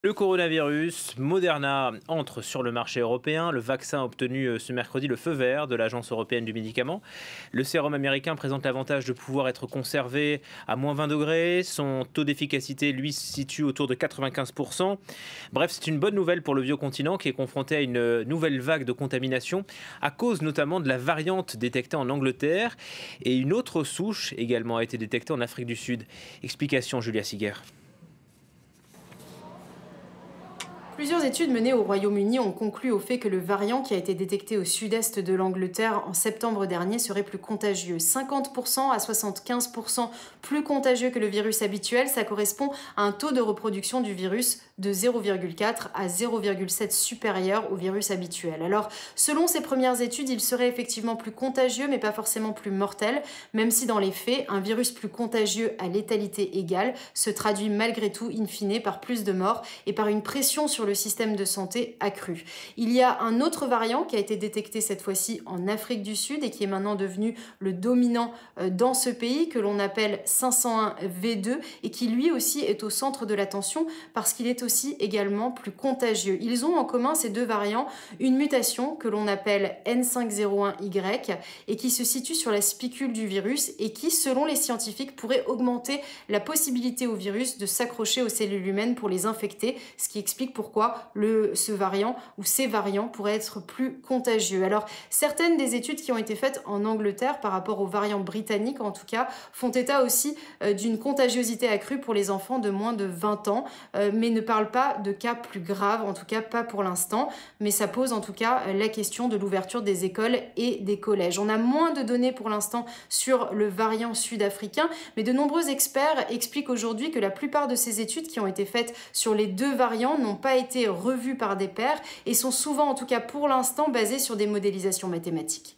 Le coronavirus, Moderna entre sur le marché européen. Le vaccin a obtenu ce mercredi le feu vert de l'Agence européenne du médicament. Le sérum américain présente l'avantage de pouvoir être conservé à moins 20 degrés. Son taux d'efficacité, lui, se situe autour de 95%. Bref, c'est une bonne nouvelle pour le vieux continent qui est confronté à une nouvelle vague de contamination à cause notamment de la variante détectée en Angleterre. Et une autre souche également a été détectée en Afrique du Sud. Explication, Julia Siguer. Plusieurs études menées au Royaume-Uni ont conclu au fait que le variant qui a été détecté au sud-est de l'Angleterre en septembre dernier serait plus contagieux. 50% à 75% plus contagieux que le virus habituel, ça correspond à un taux de reproduction du virus de 0,4 à 0,7 supérieur au virus habituel. Alors, selon ces premières études, il serait effectivement plus contagieux, mais pas forcément plus mortel, même si dans les faits, un virus plus contagieux à létalité égale se traduit malgré tout, in fine, par plus de morts et par une pression sur le système de santé accru. Il y a un autre variant qui a été détecté cette fois-ci en Afrique du Sud et qui est maintenant devenu le dominant dans ce pays, que l'on appelle 501V2 et qui lui aussi est au centre de l'attention parce qu'il est aussi également plus contagieux. Ils ont en commun, ces deux variants, une mutation que l'on appelle N501Y et qui se situe sur la spicule du virus et qui, selon les scientifiques, pourrait augmenter la possibilité au virus de s'accrocher aux cellules humaines pour les infecter, ce qui explique pourquoi ce variant ou ces variants pourraient être plus contagieux. Alors, certaines des études qui ont été faites en Angleterre par rapport aux variants britanniques, en tout cas, font état aussi d'une contagiosité accrue pour les enfants de moins de 20 ans, mais ne parlent pas de cas plus graves, en tout cas pas pour l'instant, mais ça pose en tout cas la question de l'ouverture des écoles et des collèges. On a moins de données pour l'instant sur le variant sud-africain, mais de nombreux experts expliquent aujourd'hui que la plupart de ces études qui ont été faites sur les deux variants n'ont pas été revues par des pairs et sont souvent, en tout cas pour l'instant, basées sur des modélisations mathématiques.